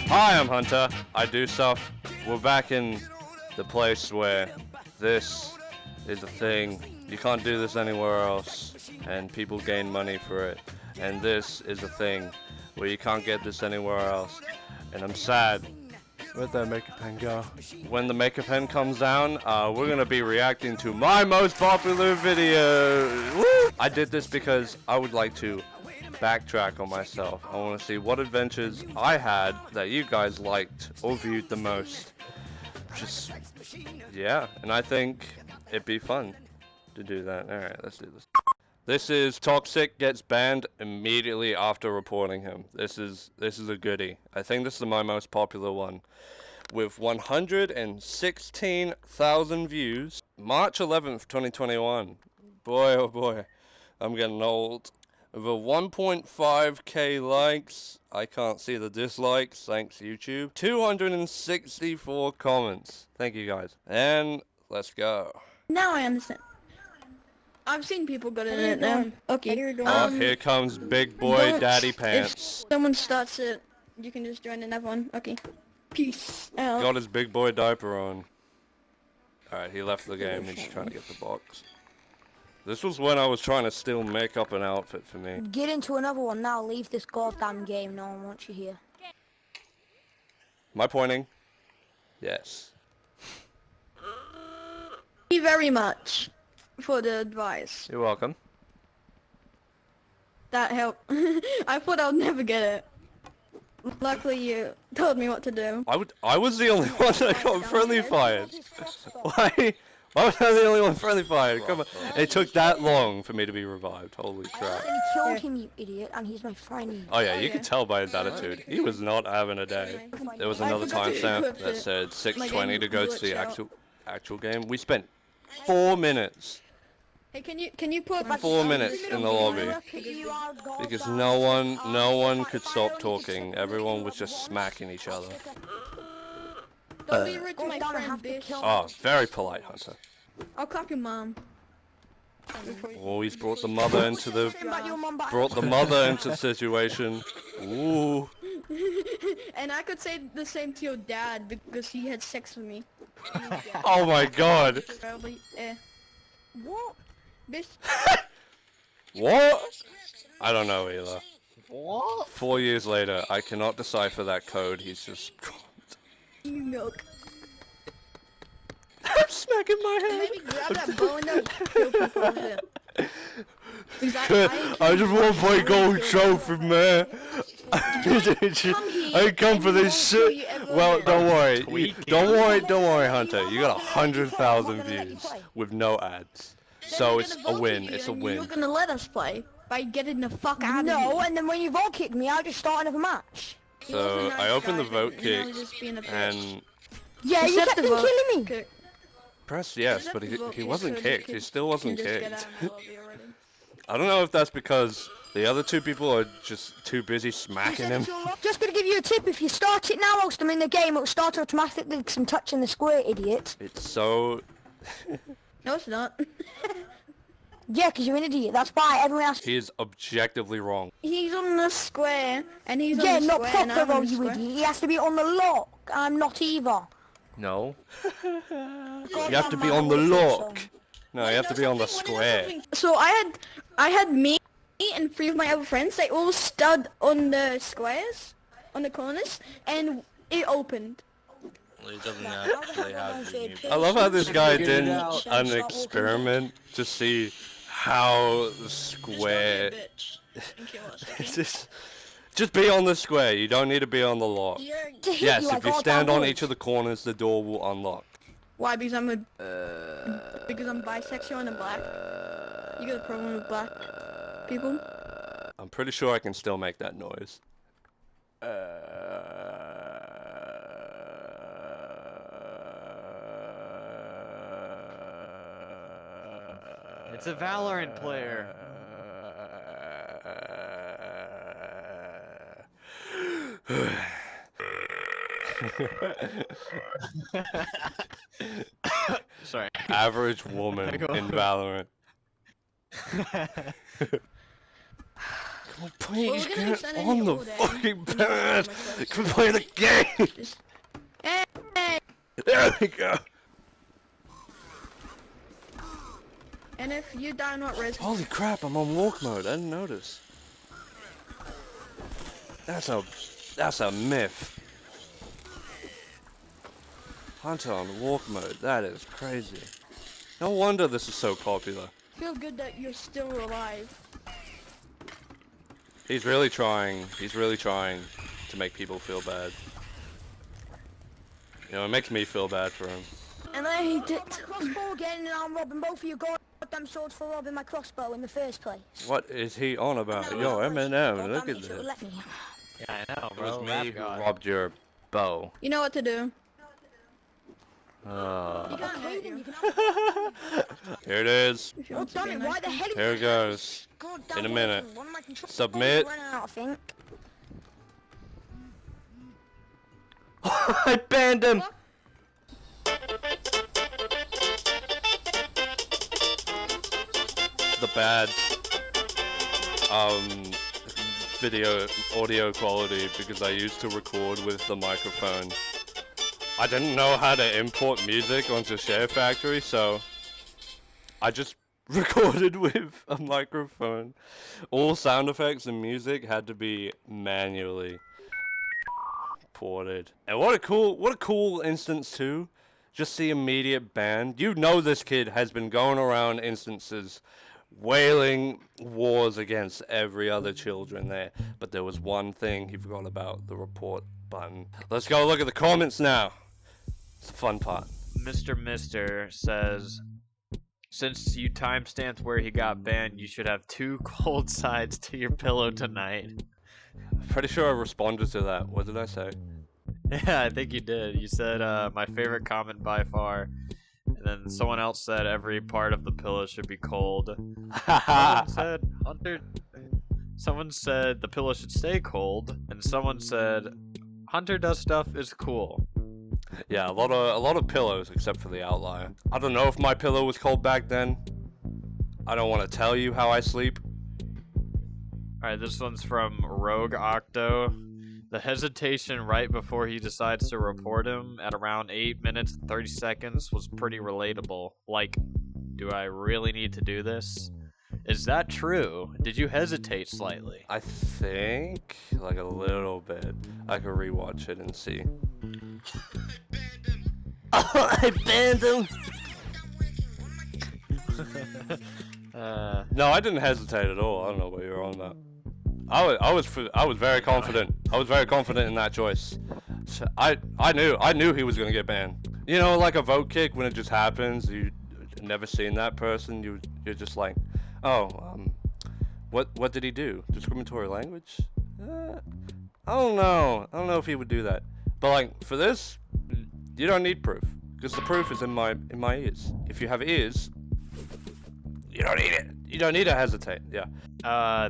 Hi, I'm Hunter. I do stuff. We're back in the place where this is a thing. You can't do this anywhere else, and people gain money for it. And this is a thing where you can't get this anywhere else. And I'm sad. Where'd that Maker Pen go? When the Maker Pen comes down, we're gonna be reacting to my most popular video. Woo! I did this because I would like to backtrack on myself. I want to see what adventures I had that you guys liked or viewed the most. Just, yeah, and I think it'd be fun to do that. Alright, let's do this. This is 𝗦cie gets banned immediately after reporting him. This is a goodie. I think this is my most popular one. With 116,000 views. March 11th, 2021. Boy, oh boy. I'm getting old. Over 1.5k likes. I can't see the dislikes. Thanks, YouTube. 264 comments. Thank you, guys. And let's go. Now I understand. I've seen people go in it now. Okay. Oh, here comes Big Boy Daddy Pants. If someone starts it, you can just join another one. Okay. Peace out. Got his big boy diaper on. Alright, he left the game. He's trying to get the box. This was when I was trying to still make up an outfit for me. Get into another one now. Leave this goddamn game. No one wants you here. Am I pointing? Yes. Thank you very much for the advice. You're welcome. That helped. I thought I would never get it. Luckily you told me what to do. I was the only one that got friendly fired. Why? Why was I the only one friendly fired? Come on. It took that long for me to be revived. Holy crap. I killed him, you idiot, and he's my friend. Oh yeah, you can tell by his attitude. He was not having a day. There was another timestamp that said 6:20 to go to the actual game. We spent 4 minutes. Hey, can you put 4 minutes in the lobby because no one could stop talking. Everyone was just smacking each other. Don't be rude to my friend, bitch. Oh, very polite, Hunter. I'll cop your mom. Oh, he's brought the mother into the situation. Ooh. And I could say the same to your dad because he had sex with me. Oh my god. Probably. What? Bitch. What? I don't know either. What? 4 years later, I cannot decipher that code. He's just. Milk. I'm smacking my head. Maybe grab that bow and then kill people with it. I just want my gold trophy, man. I come for this shit. Well, don't worry. Don't worry, Hunter. You got 100,000 views with no ads. So it's a win. It's a win. You're gonna let us play by getting the fuck out of here. No, and then when you vote kick me, I'll just start another match. So I opened the vote kick and yeah, you kept killing me. Press yes, but he wasn't kicked. He still wasn't kicked. I don't know if that's because the other two people are just too busy smacking him. Just gonna give you a tip: if you start it now whilst I'm in the game, it'll start automatically because I'm touching the square, idiot. It's so. No, it's not. Yeah, because you're an idiot. That's why everyone else. He is objectively wrong. He's on the square, and he's on the not square, proper though, you idiot. He has to be on the lock. I'm not either. No. You have to be on the lock. No, you have to be on the square. So I had me and 3 of my other friends. They all stood on the squares, on the corners, and it opened. He doesn't actually have the I love how this guy did an experiment to see how the square. Just be on the square. You don't need to be on the lock. Yes, if you stand on each of the corners, the door will unlock. Why? Because I'm bisexual and I'm black. You got a problem with black people? I'm pretty sure I can still make that noise. It's a Valorant player. Sorry. Average woman in Valorant. Oh, please Well, we're gonna be get sending on you the all day. fucking You know, bed. my clothes. Can play the game. Just... Hey! There we go. And if you die not res... Holy crap! I'm on walk mode. I didn't notice. That's a myth. Hunter on walk mode. That is crazy. No wonder this is so popular. Feel good that you're still alive. He's really trying. He's really trying to make people feel bad. You know, it makes me feel bad for him. And I hate it. Crossbow again, and I'm robbing both of you goddamn swords for robbing my crossbow in the first place. What is he on about? Yo, Eminem, look at this. this. Yeah, I know, It bro. was That me who guy. robbed your bow. You know what to do. You Uh, can't hate you. here it is. If you Oh want to damn be it, nice. why the hell Here it goes. In a minute. Submit. I think. I banned him. The bad audio quality because I used to record with the microphone. I didn't know how to import music onto Share Factory, so I just recorded with a microphone. All sound effects and music had to be manually ported. And what a cool instance too. Just the immediate ban. You know this kid has been going around instances wailing wars against every other children there. But there was one thing he forgot about, the report button. Let's go look at the comments now. It's the fun part. Mr. says, since you timestamped where he got banned, you should have 2 cold sides to your pillow tonight. Pretty sure I responded to that. What did I say? Yeah, I think you did. You said, my favorite comment by far. And then someone else said every part of the pillow should be cold. Someone said the pillow should stay cold. And someone said Hunter does stuff is cool. Yeah, a lot of pillows except for the outlier. I don't know if my pillow was cold back then. I don't want to tell you how I sleep. Alright, this one's from Rogue Octo. The hesitation right before he decides to report him at around 8 minutes and 30 seconds was pretty relatable. Like, do I really need to do this? Is that true? Did you hesitate slightly? I think like a little bit. I could rewatch it and see. I banned him. No, I didn't hesitate at all. I don't know what you're on about. I was very confident. I was very confident in that choice. So I knew he was gonna get banned. You know, like a vote kick when it just happens. You never seen that person. You're just like, oh, what did he do? Discriminatory language? I don't know. I don't know if he would do that. But like for this, you don't need proof because the proof is in my ears. If you have ears, you don't need it. You don't need to hesitate. Yeah.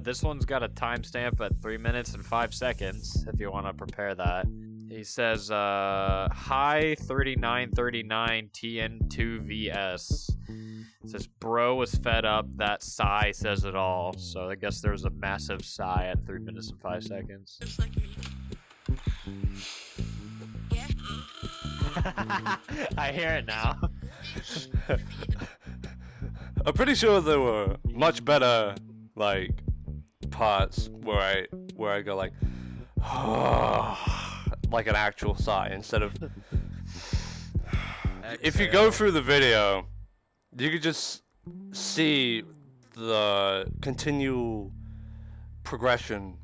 This one's got a timestamp at 3 minutes and 5 seconds, if you want to prepare that. He says, hi 3939 TN2VS. It says, bro was fed up, that sigh says it all. So I guess there was a massive sigh at 3 minutes and 5 seconds. Just like me. I hear it now. I'm pretty sure there were much better like parts where I go like like an actual sigh instead of if you go through the video you could just see the continual progression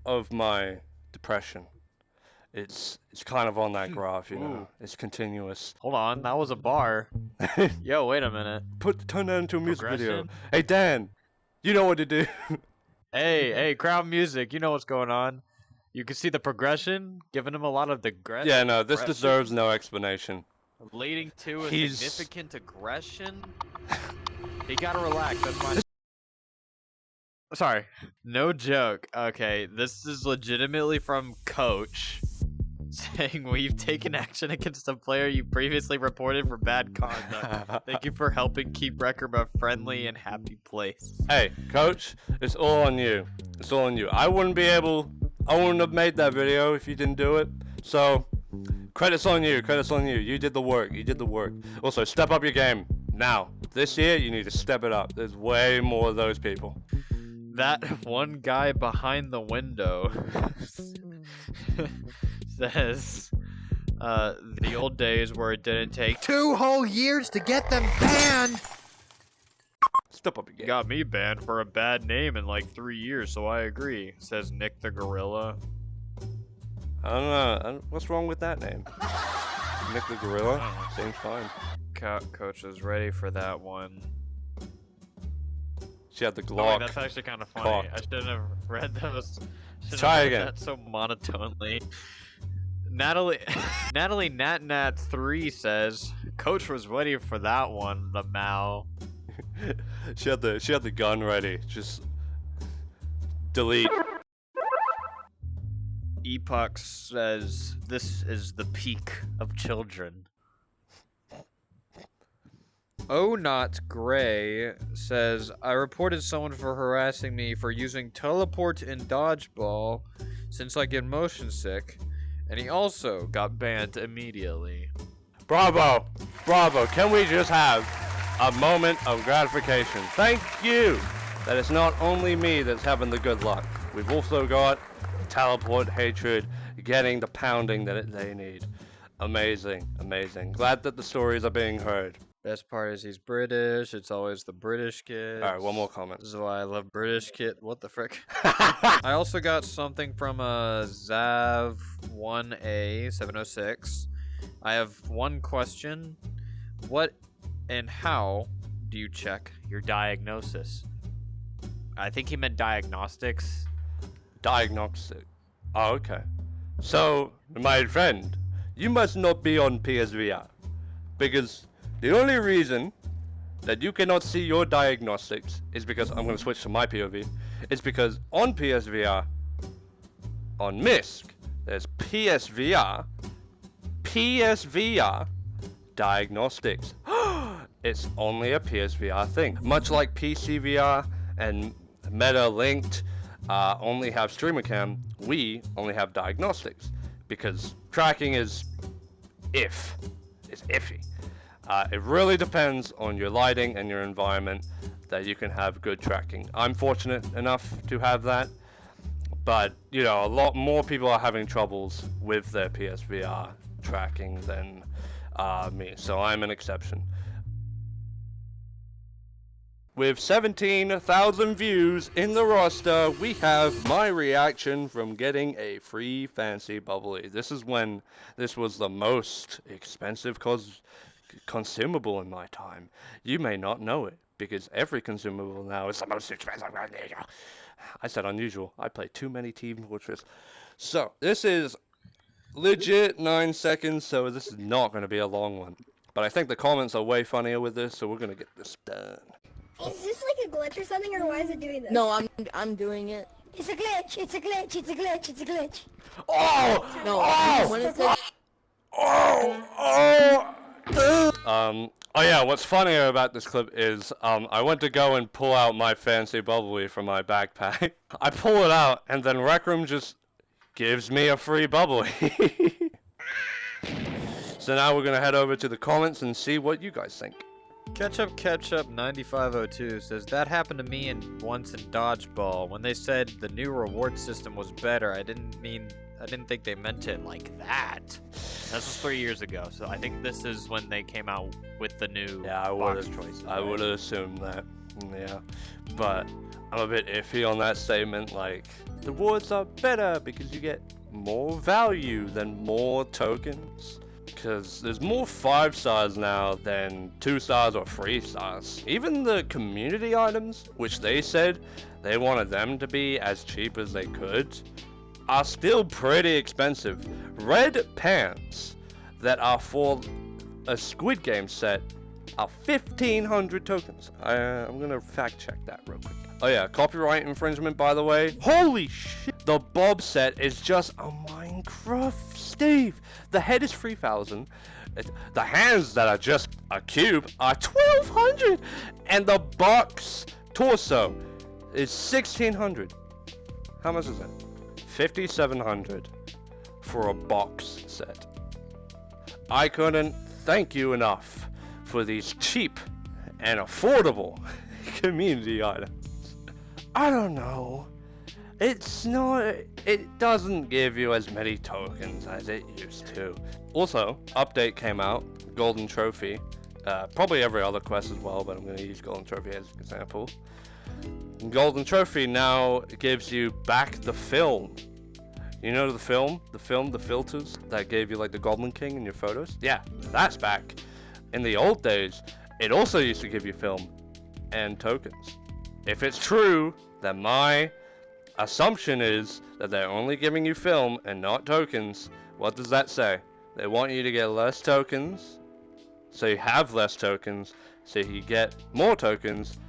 of my depression. It's kind of on that graph, you know. It's continuous. Hold on, that was a bar. Yo, wait a minute. Turn that into a music video. Progression? Hey Dan, you know what to do. Hey, crowd music, you know what's going on. You can see the progression, giving him a lot of aggression. Yeah, no, this deserves no explanation. Leading to a He's- significant aggression. He gotta relax. That's my. Sorry, no joke. Okay, this is legitimately from Coach. saying we've taken action against a player you previously reported for bad conduct. Thank you for helping keep Record a friendly and happy place. Hey, coach, it's all on you. It's all on you. I wouldn't have made that video if you didn't do it. So, credit's on you. Credit's on you. You did the work. You did the work. Also, step up your game. Now, this year, you need to step it up. There's way more of those people. That one guy behind the window says, the old days where it didn't take 2 whole years to get them banned. Step up your game. Got me banned for a bad name in like 3 years, so I agree, says Nick the Gorilla. I don't know. What's wrong with that name? Nick the Gorilla? Seems fine. Coach is ready for that one. She had the Oh, Glock. wait, that's actually kind of funny. Cocked. I shouldn't have read those. Try again. That so monotonely. Natalie Natnat3 says, Coach was ready for that one, the Mao. she had the gun ready. Just delete. Epoch says, this is the peak of children. Oh Not Gray says, I reported someone for harassing me for using teleport in Dodgeball since I get motion sick, and he also got banned immediately. Bravo! Bravo! Can we just have a moment of gratification? Thank you! That it's not only me that's having the good luck. We've also got teleport hatred getting the pounding that they need. Amazing, amazing. Glad that the stories are being heard. Best part is he's British. It's always the British kid. Alright, one more comment. This is why I love British kid. What the frick? I also got something from Zav1A706. I have one question. What and how do you check your diagnosis? I think he meant diagnostics. Diagnostic. Oh, okay. So, my friend, you must not be on PSVR. Because the only reason that you cannot see your diagnostics is because, I'm going to switch to my POV, is because on PSVR, on MISC, there's PSVR diagnostics. It's only a PSVR thing. Much like PCVR and Meta Linked only have streamer cam, we only have diagnostics. Because tracking is iffy. It really depends on your lighting and your environment that you can have good tracking. I'm fortunate enough to have that, but you know, a lot more people are having troubles with their PSVR tracking than me, so I'm an exception. With 17,000 views in the roster, we have my reaction from getting a free fancy bubbly. This is when this was the most expensive consumable in my time. You may not know it, because every consumable now is the most expensive. I said unusual. I play too many Team Fortress. So, this is legit 9 seconds, so this is not going to be a long one. But I think the comments are way funnier with this, so we're going to get this done. Is this like a glitch or something, or why is it doing this? No, I'm doing it. It's a glitch, it's a glitch, it's a glitch, it's a glitch. Oh! No, when it says... Oh yeah, what's funnier about this clip is, I went to go and pull out my fancy bubbly from my backpack. I pull it out, and then Rec Room just gives me a free bubbly. So now we're gonna head over to the comments and see what you guys think. Ketchup 9502 says, that happened to me once in Dodgeball. When they said the new reward system was better, I didn't think they meant it like that. This was 3 years ago, so I think this is when they came out with the new box choices. I would have assumed that. Yeah. But I'm a bit iffy on that statement, like, the rewards are better because you get more value than more tokens. Because there's more 5 stars now than 2 stars or 3 stars. Even the community items, which they said they wanted them to be as cheap as they could, are still pretty expensive. Red pants that are for a Squid Game set are 1,500 tokens. I'm gonna fact check that real quick. Oh yeah, copyright infringement, by the way. Holy shit! The Bob set is just a Minecraft Steve, the head is 3,000. The hands that are just a cube are 1,200, and the box torso is 1,600. How much is it? 5,700 for a box set. I couldn't thank you enough for these cheap and affordable community items. I don't know. It's not, it doesn't give you as many tokens as it used to. Also, update came out, Golden Trophy. Probably every other quest as well, but I'm going to use Golden Trophy as an example. Golden Trophy now gives you back the film. You know the film, the filters that gave you like the Goblin King in your photos? Yeah, that's back. In the old days, it also used to give you film and tokens. If it's true, then my assumption is that they're only giving you film and not tokens. What does that say? They want you to get less tokens, so you have less tokens, so you get more tokens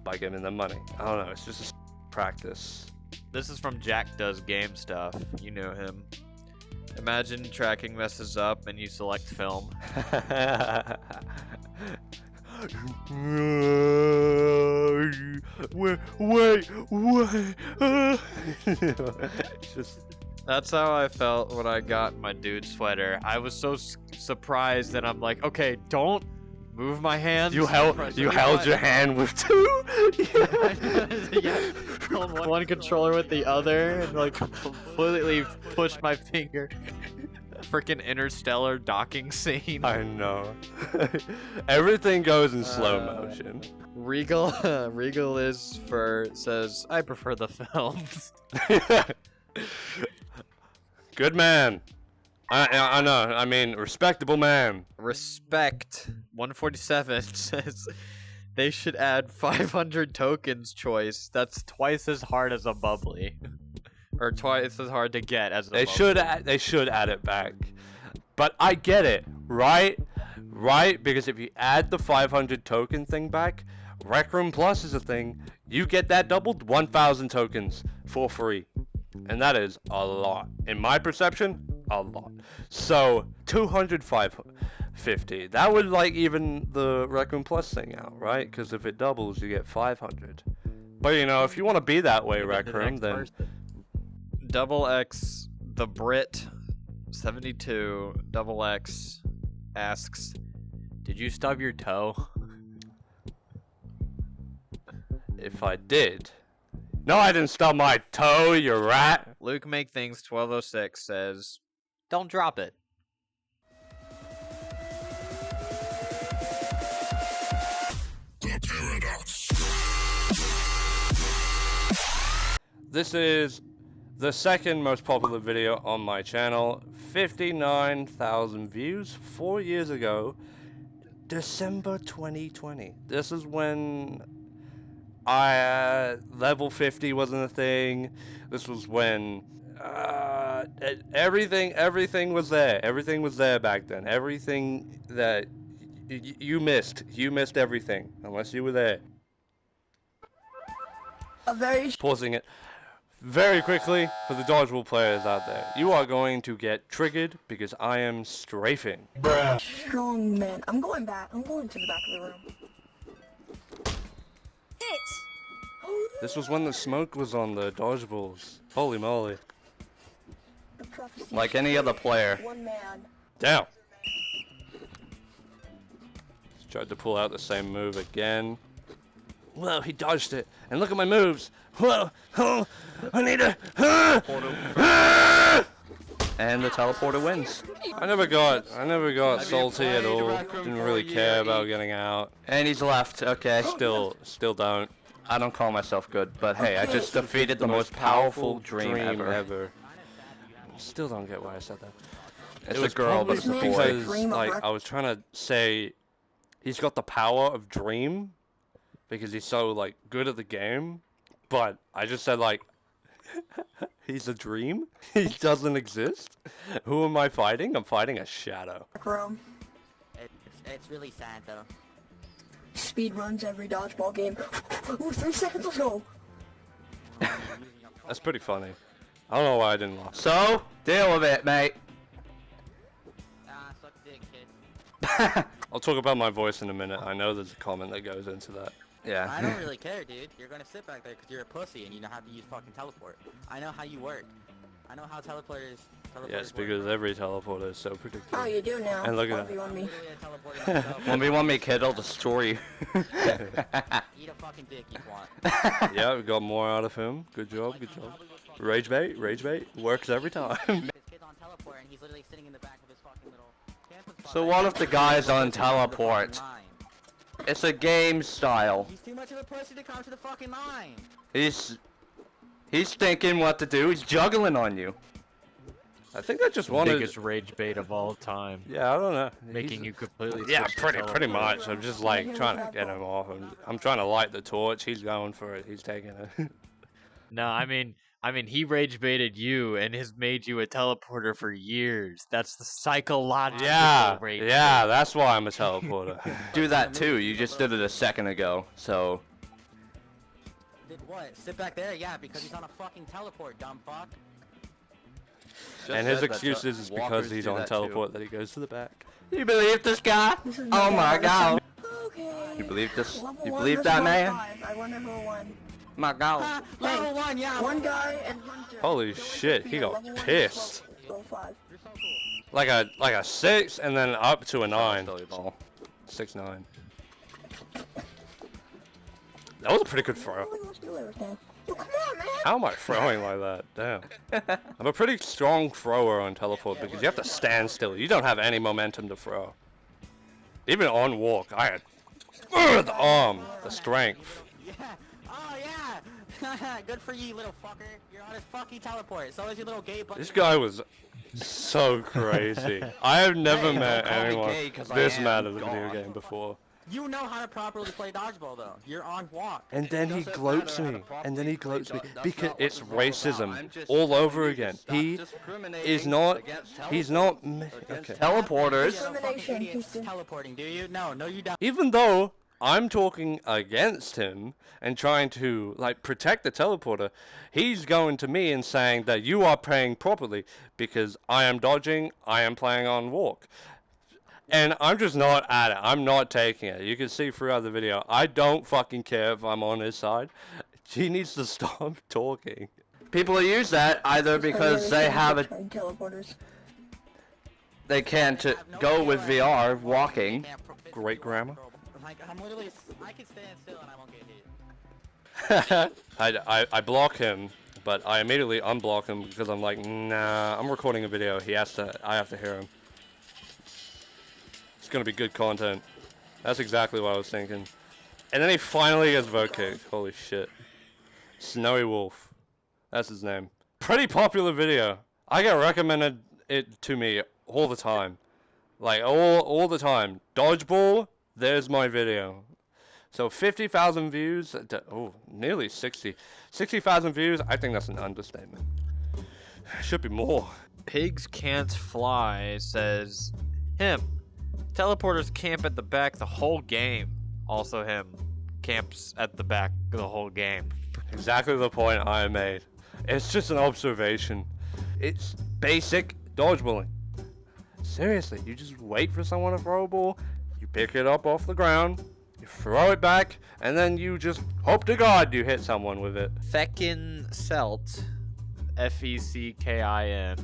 by giving them money. I don't know, it's just a practice. This is from Jack Does Game Stuff. You know him. Imagine tracking messes up and you select film. Wait. Just... That's how I felt when I got my dude sweater. I was so surprised that I'm like, okay, don't move my hands. You held your hand with two? Yeah, held one controller with the other and like completely pushed my finger. Freaking interstellar docking scene. I know. Everything goes in slow motion. Regal is for says I prefer the films. Good man. I know. I mean, respectable man. Respect 147 says they should add 500 tokens choice. That's twice as hard as a bubbly. Or twice as hard to get as a They should add it back. But I get it, right? Right? Because if you add the 500 token thing back, Rec Room Plus is a thing. You get that doubled 1,000 tokens for free. And that is a lot. In my perception, a lot. So 200, 550. That would like even the Rec Room Plus thing out, right? Because if it doubles, you get 500. But you know, if you want to be that way, Rec Room, then... Double X the Brit 72 Double X asks, did you stub your toe? If I did. No, I didn't stub my toe, you rat. Luke Make Things 1206 says, don't drop it. The Paradox. This is the second most popular video on my channel. 59,000 views 4 years ago, December 2020. This is when level 50 wasn't a thing. This was when everything was there. Everything was there back then. Everything that you missed everything unless you were there. Pausing it. Very quickly, for the Dodgeball players out there, you are going to get triggered because I am strafing. Strong man. I'm going back. I'm going to the back of the room. This was when the smoke was on the Dodgeballs. Holy moly. Like any other player. One man. Down. Just tried to pull out the same move again. Whoa, he dodged it. And look at my moves. Whoa, oh, I need a... And the teleporter wins. I never got salty at all. Didn't really care about getting out. And he's left, okay. Still don't. I don't call myself good, but hey, I just defeated the most powerful dream ever. Still don't get why I said that. It's a girl, but it's a boy. Because, like, I was trying to say he's got the power of dream because he's so, like, good at the game, but I just said, like, he's a dream? He doesn't exist? Who am I fighting? I'm fighting a shadow. It's really sad, though. Speed runs every dodgeball game. Ooh, 3 seconds, let's go. That's pretty funny. I don't know why I didn't laugh. So, deal with it, mate. I'll talk about my voice in a minute. I know there's a comment that goes into that. Yeah. I don't really care, dude. You're gonna sit back there because you're a pussy and you know how to use fucking teleport. I know how you work. I know how teleporters Yes, because every teleporter is so predictable. Oh, you do now. And look at that. 1v1 me, kid. I'll destroy you. Eat a fucking dick, you want. Yeah, we got more out of him. Good job, good job. Rage bait, works every time. This kid's on teleport and he's literally sitting in the back of his fucking little campus spot. So what if the guy's on teleport? It's a game style. He's too much of a pussy to come to the fucking line. He's thinking what to do. He's juggling on you. I think I just wanted... Biggest rage bait of all time. Yeah, I don't know. Making you completely Yeah, switch to pretty teleport. much. I'm just like trying to get him off. I'm trying to light the torch. He's going for it. He's taking it. No, I mean, he rage baited you and has made you a teleporter for years. That's the psychological rage. Yeah, that's why I'm a teleporter. Do that too. You just did it a second ago. So Did what? Sit back there? Yeah, because he's on a fucking teleport, dumb fuck. And his excuse is because he's on teleport that he goes to the back. You believe this guy? Oh my god. Okay. You believe this? Level You one believe versus that level man? 5. I wonder who won. My god. Level 1, yeah. One guy and Hunter. Holy Don't shit, he repeat it. got Level 1 pissed. versus level 5. You're so cool. Like a 6 and then up to a 9. Volleyball. 6-9. That was a pretty good throw. Oh, come on, man. How am I throwing like that? Damn. I'm a pretty strong thrower on teleport because you have to stand still. You don't have any momentum to throw. Even on walk, I had the arm, the strength. Yeah. Oh, yeah. Good for you, little fucker. You're on his fucking teleport. So is your little gay butt. This guy was so crazy. I have never Hey, met don't call me anyone gay 'cause I this am mad at a God. video game before. You know how to properly play dodgeball, though. You're on walk. And then he Doesn't gloats matter how me, to properly and then he play gloats me, that's because not what it's this is all about. racism I'm just all telling over you to again. stop He discriminating is not, against he's not, against okay. teleporters. Fucking idiots teleporting, do you? No, you don't. Even though I'm talking against him and trying to, like, protect the teleporter, he's going to me and saying that you are playing properly because I am dodging, I am playing on walk. And I'm just not at it. I'm not taking it. You can see throughout the video. I don't fucking care if I'm on his side. He needs to stop talking. People use that either because they have a teleporters. they can't go with VR walking. Great grammar. Like, I'm literally, I can stand still and I won't get hit. I block him, but I immediately unblock him because I'm like, nah, I'm recording a video. I have to hear him. It's gonna be good content. That's exactly what I was thinking. And then he finally gets vote kicked. Holy shit. Snowy Wolf. That's his name. Pretty popular video. I get recommended it to me all the time. Like, all the time. Dodgeball, there's my video. So 50,000 views. Oh, nearly 60. 60,000 views, I think that's an understatement. Should be more. Pigs Can't Fly says, him. Teleporters camp at the back the whole game. Also him. Camps at the back the whole game. Exactly the point I made. It's just an observation. It's basic dodgeballing. Seriously, you just wait for someone to throw a ball, you pick it up off the ground, you throw it back, and then you just hope to God you hit someone with it. Feckin Selt. Feckin.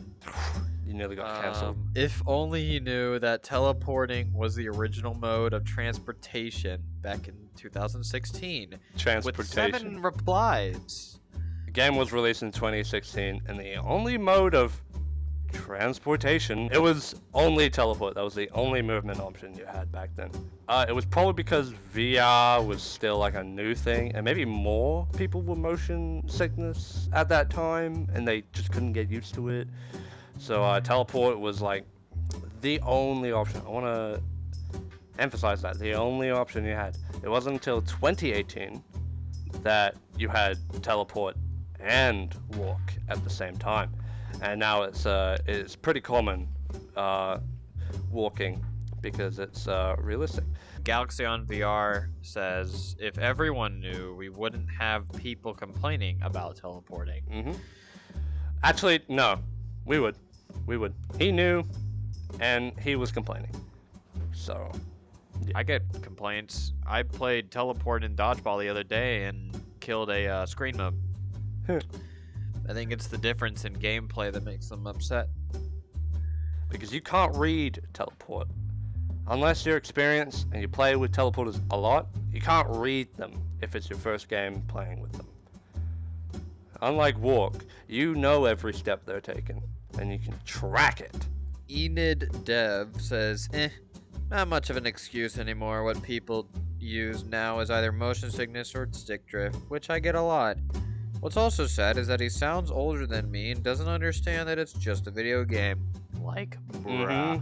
You nearly got cancelled. If only he knew that teleporting was the original mode of transportation back in 2016. With Transportation. 7 replies. The game was released in 2016, and the only mode of transportation, it was only teleport. That was the only movement option you had back then. It was probably because VR was still like a new thing, and maybe more people were motion sickness at that time, and they just couldn't get used to it. So teleport was like the only option. I want to emphasize that, the only option you had. It wasn't until 2018 that you had teleport and walk at the same time. And now it's pretty common walking because it's realistic. Galaxy on VR says, if everyone knew, we wouldn't have people complaining about teleporting. Actually, no. We would. He knew, and he was complaining. So I get complaints. I played teleport in Dodgeball the other day and killed a screen mob. I think it's the difference in gameplay that makes them upset. because you can't read teleport. Unless you're experienced and you play with teleporters a lot, you can't read them if it's your first game playing with them. Unlike walk, you know every step they're taking, and you can track it. Enid Dev says, not much of an excuse anymore. What people use now is either motion sickness or stick drift, which I get a lot. What's also sad is that he sounds older than me and doesn't understand that it's just a video game. Like, bruh.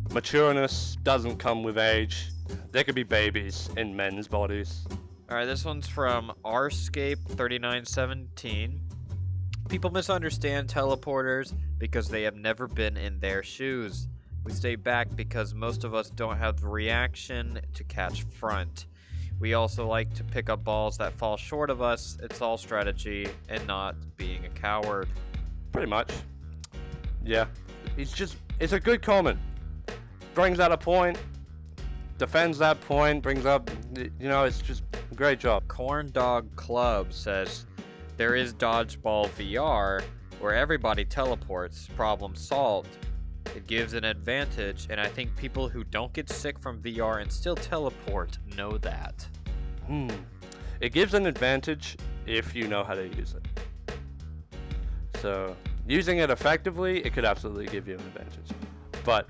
Matureness doesn't come with age. There could be babies in men's bodies. Alright, this one's from 𝗦cie𝗰𝗶𝗹𝘀. People misunderstand teleporters because they have never been in their shoes. We stay back because most of us don't have the reaction to catch front. We also like to pick up balls that fall short of us. It's all strategy and not being a coward. Pretty much. Yeah. It's a good comment. Brings out a point, defends that point, brings up, it's just a great job. Corn Dog Club says, there is Dodgeball VR where everybody teleports, problem solved. It gives an advantage, and I think people who don't get sick from VR and still teleport know that. It gives an advantage if you know how to use it. So, using it effectively, it could absolutely give you an advantage. But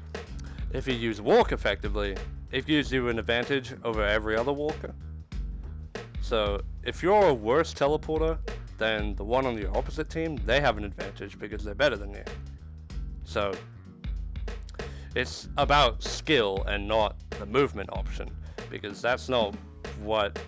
if you use walk effectively, it gives you an advantage over every other walker. So, if you're a worse teleporter than the one on your opposite team, they have an advantage because they're better than you. So, it's about skill and not the movement option, because that's not what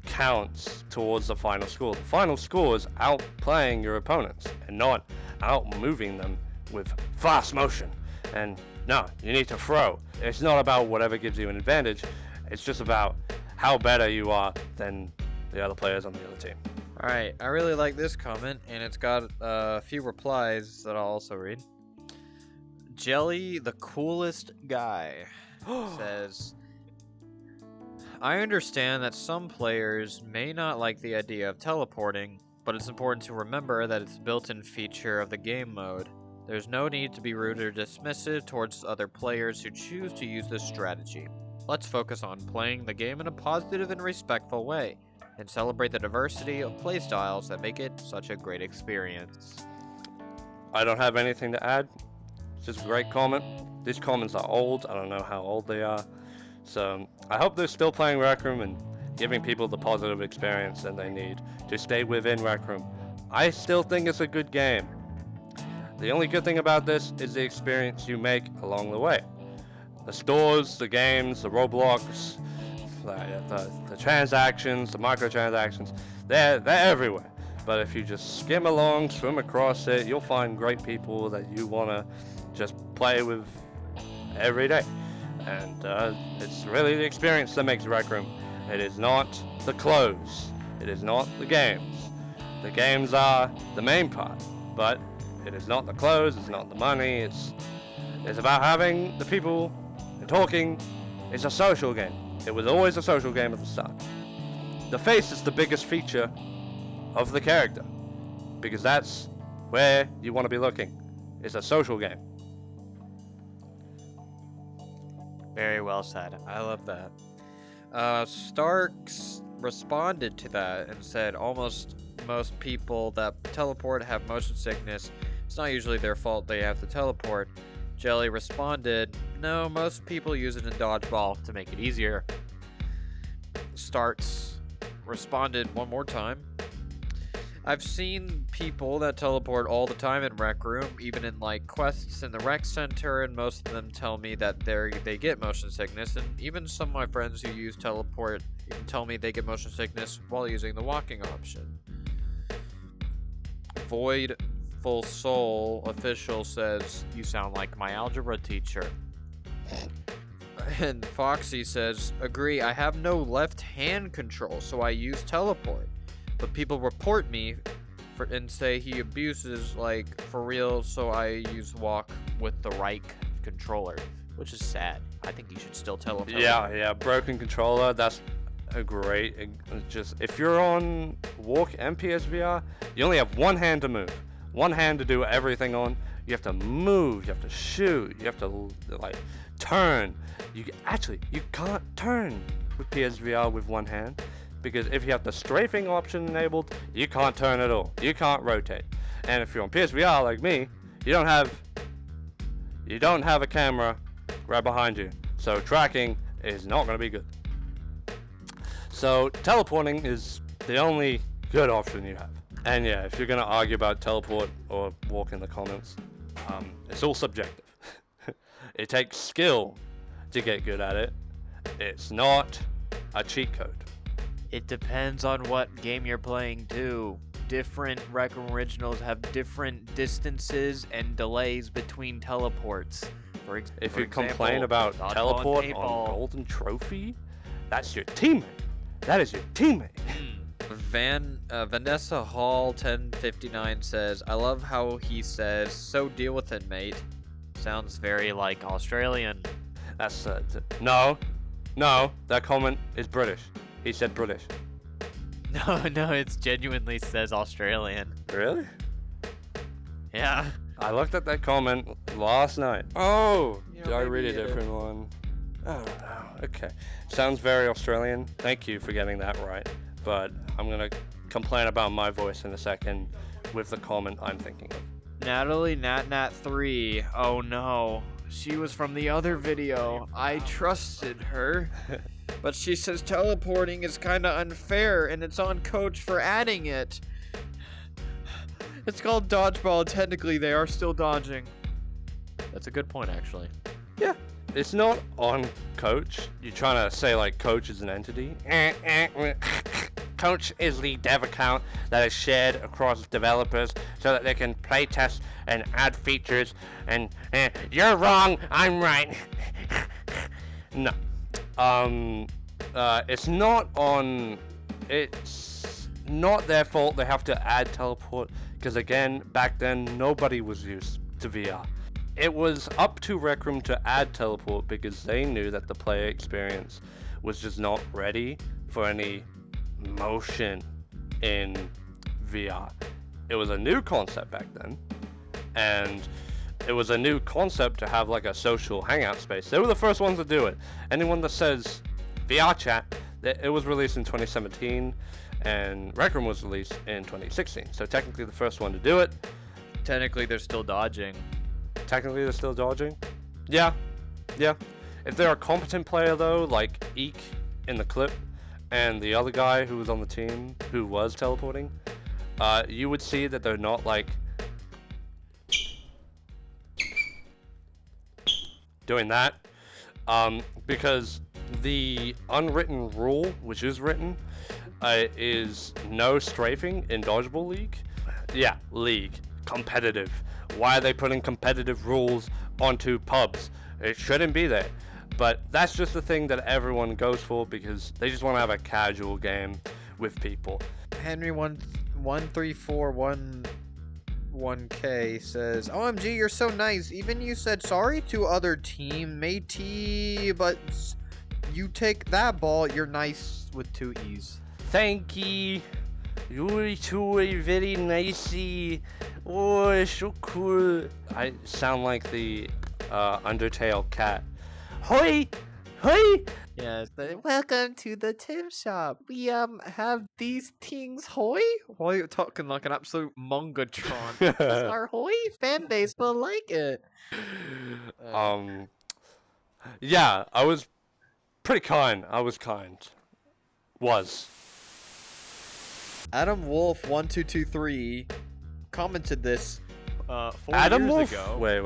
counts towards the final score. The final score is outplaying your opponents and not out-moving them with fast motion. And no, you need to throw. It's not about whatever gives you an advantage. It's just about how better you are than the other players on the other team. Alright, I really like this comment, and it's got a few replies that I'll also read. Jelly, the coolest guy, says, I understand that some players may not like the idea of teleporting, but it's important to remember that it's a built-in feature of the game mode. There's no need to be rude or dismissive towards other players who choose to use this strategy. Let's focus on playing the game in a positive and respectful way, and celebrate the diversity of playstyles that make it such a great experience. I don't have anything to add. It's just a great comment. These comments are old. I don't know how old they are. So I hope they're still playing Rec Room and giving people the positive experience that they need to stay within Rec Room. I still think it's a good game. The only good thing about this is the experience you make along the way. The stores, the games, the Roblox, the transactions, the microtransactions, they're everywhere. But if you just skim along, swim across it, you'll find great people that you want to just play with every day. And it's really the experience that makes Rec Room. It is not the clothes. It is not the games. The games are the main part, but it is not the clothes, it's not the money, it's about having the people and talking. It's a social game. It was always a social game at the start. The face is the biggest feature of the character, because that's where you want to be looking. It's a social game. Very well said. I love that. Starks responded to that and said most people that teleport have motion sickness. It's not usually their fault they have to teleport. Jelly responded, no, most people use it in Dodgeball to make it easier. Starks responded one more time. I've seen people that teleport all the time in Rec Room, even in like quests in the rec center, and most of them tell me that they get motion sickness, and even some of my friends who use teleport even tell me they get motion sickness while using the walking option. Void Full Soul Official says, you sound like my algebra teacher. And Foxy says, agree, I have no left hand control, so I use teleport. But people report me and say he abuses, like, for real, so I use walk with the right controller, which is sad. I think you should still teleport. Yeah, broken controller, that's a great, just, if you're on walk and PSVR, you only have one hand to move. One hand to do everything on. You have to move, you have to shoot, you have to, like, turn. You can't turn with PSVR with one hand, because if you have the strafing option enabled, you can't turn at all. You can't rotate. And if you're on PSVR like me, you don't have a camera right behind you, so tracking is not going to be good. So teleporting is the only good option you have. And yeah, if you're going to argue about teleport or walk in the comments, it's all subjective. It takes skill to get good at it. It's not a cheat code. It depends on what game you're playing too. Different Rec Room Originals have different distances and delays between teleports. If you complain about teleport on Golden Trophy, that's your teammate. That is your teammate. Vanessa Hall 1059 says, I love how he says, so deal with it, mate. Sounds very like Australian. That's no, that comment is British. He said British. No, it genuinely says Australian. Really? Yeah. I looked at that comment last night. Oh, Yeah, did I read a maybe it different one? Oh no. Okay. Sounds very Australian. Thank you for getting that right. But I'm gonna complain about my voice in a second with the comment I'm thinking of. Natalie Natnat3. Oh no. She was from the other video. I trusted her. But she says teleporting is kinda unfair and it's on Coach for adding it. It's called Dodgeball. Technically, they are still dodging. That's a good point, actually. Yeah. It's not on Coach. You're trying to say, like, Coach is an entity. Coach is the dev account that is shared across developers so that they can play test and add features. And you're wrong, I'm right. No. It's not their fault they have to add teleport, because again, back then, nobody was used to VR. It was up to Rec Room to add teleport because they knew that the player experience was just not ready for any motion in VR. It was a new concept back then, and it was a new concept to have like a social hangout space. They were the first ones to do it. Anyone that says VR chat, it was released in 2017, and Rec Room was released in 2016. So technically the first one to do it. Technically, they're still dodging. Technically they're still dodging? Yeah. If they're a competent player though, like 𝗦cie in the clip, and the other guy who was on the team who was teleporting, you would see that they're not like doing that, because the unwritten rule, which is written, is no strafing in Dodgeball League. Yeah, League. Competitive. Why are they putting competitive rules onto pubs? It shouldn't be there. But that's just the thing that everyone goes for because they just want to have a casual game with people. Henry 13411K says, OMG, you're so nice. Even you said sorry to other team, matey, but you take that ball. You're nice with 2 E's. Thank you. You're very nicey. Oh, so cool. I sound like the Undertale cat. Hoi! Hoi! Yes. Welcome to the tip shop. We have these things. Hoi? Why are you talking like an absolute mongatron? Because our Hoi fan base will like it. Yeah, I was pretty kind. I was kind. Was. Adam Wolf 1223 commented this 4 Adam years Wolf? ago. Wait.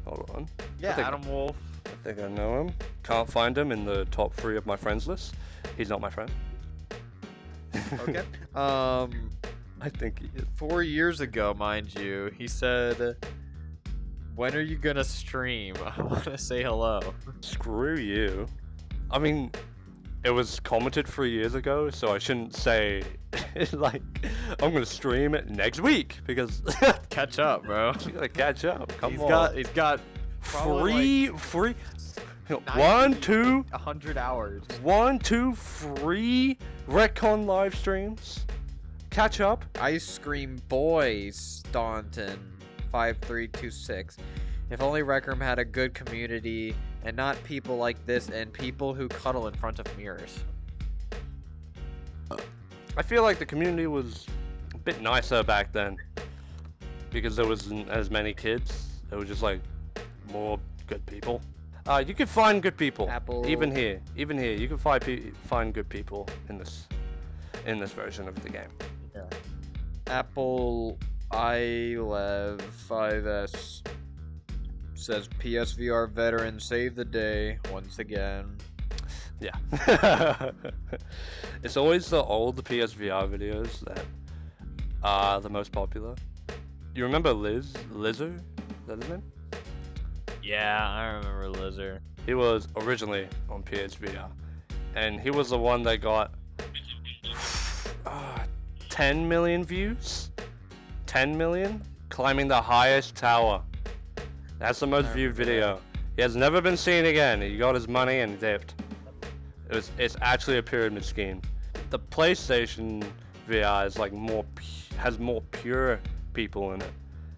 Hold on. Yeah, Adam Wolf. I think I know him. Can't find him in the top 3 of my friends list. He's not my friend. Okay. I think he is. 4 years ago, mind you, he said, when are you gonna stream? I wanna say hello. Screw you. I mean, it was commented 3 years ago, so I shouldn't say, like, I'm gonna stream it next week because Catch up, bro. you gotta catch up. Come He's on. got free. 100 hours. 1, 2 free Retcon live streams. Catch up. Ice Cream Boy Staunton 5326. If only Rec Room had a good community and not people like this and people who cuddle in front of mirrors. I feel like the community was a bit nicer back then because there wasn't as many kids. There was just like more good people. You can find good people. Apple. Even here, you can find good people in this version of the game. Yeah. Apple iLev 5S says PSVR veteran save the day once again. Yeah. It's always the old PSVR videos that are the most popular. You remember Lizard? Is that his name? Yeah, I remember Lizard. He was originally on PSVR, and he was the one that got 10 million views. 10 million? Climbing the highest tower. That's the most viewed video. He has never been seen again. He got his money and dipped. It's actually a pyramid scheme. The PlayStation VR is like has more pure people in it,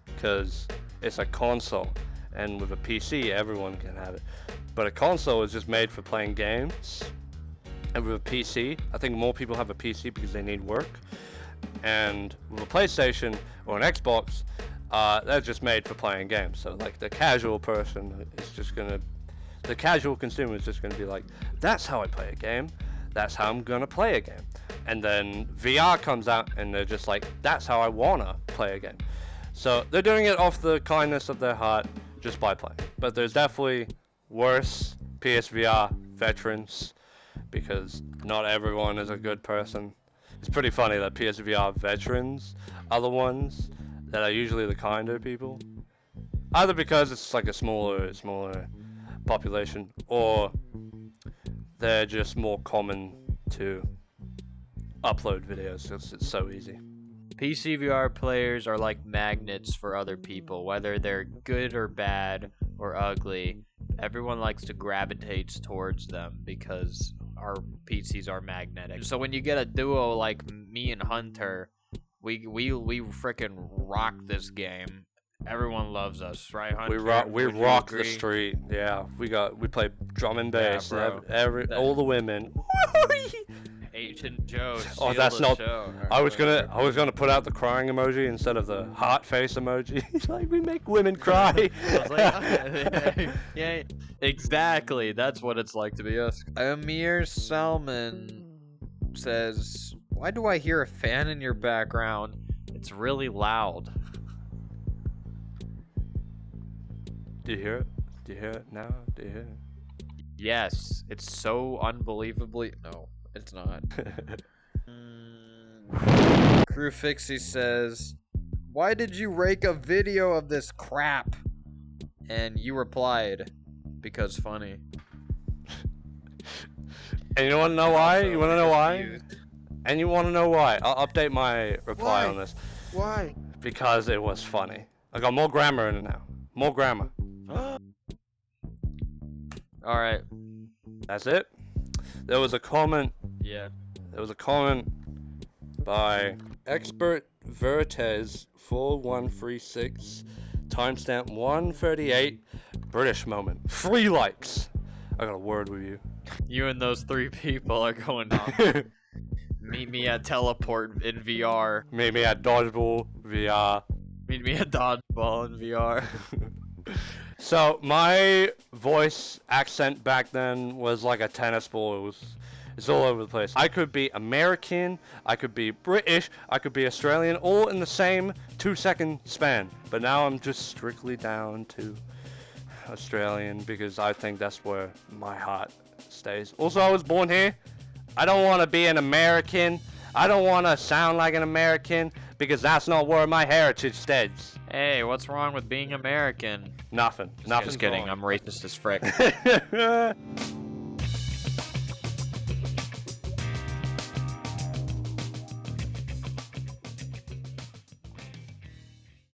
because it's a console, and with a PC everyone can have it. But a console is just made for playing games, and with a PC, I think more people have a PC because they need work. And with a PlayStation or an Xbox, they're just made for playing games. So like the casual person is just gonna, the casual consumer is just gonna be like, that's how I play a game. That's how I'm gonna play a game. And then VR comes out and they're just like, that's how I wanna play a game. So they're doing it off the kindness of their heart just by playing. But there's definitely worse PSVR veterans because not everyone is a good person. It's pretty funny that PSVR veterans are the ones that are usually the kinder people. Either because it's like a smaller population, or they're just more common to upload videos because it's so easy. PC VR players are like magnets for other people, whether they're good or bad or ugly. Everyone likes to gravitate towards them because our PCs are magnetic. So when you get a duo like me and Hunter, we freaking rock this game. Everyone loves us, right, Hunter? We rock the street. Yeah, we play drum and bass. Yeah, all the women. Agent Joe. Oh, that's not. Show. I was gonna put out the crying emoji instead of the heart face emoji. Like, we make women cry. I was like, yeah, exactly. That's what it's like to be us. Amir Salman says, why do I hear a fan in your background? It's really loud. Do you hear it? Do you hear it now? Do you hear it? Yes, it's so unbelievably. No, it's not. Crew Fixie says, why did you rake a video of this crap? And you replied, because funny. And you want to know why? You want to know why? And you want to know why? I'll update my reply on this. Why? Because it was funny. I got more grammar in it now. More grammar. Alright. That's it. There was a comment. Yeah. There was a comment by expert Vertez 4136 timestamp 138 British moment. 3 likes. I got a word with you. You and those 3 people are going on. Meet me at Teleport in VR. Meet me at Dodgeball VR. Meet me at Dodgeball in VR. So my voice accent back then was like a tennis ball. It's all over the place. I could be American, I could be British, I could be Australian, all in the same 2-second span. But now I'm just strictly down to Australian because I think that's where my heart stays. Also, I was born here. I don't want to be an American. I don't want to sound like an American because that's not where my heritage stands. Hey, what's wrong with being American? Nothing. Just kidding. Wrong. I'm racist as frick.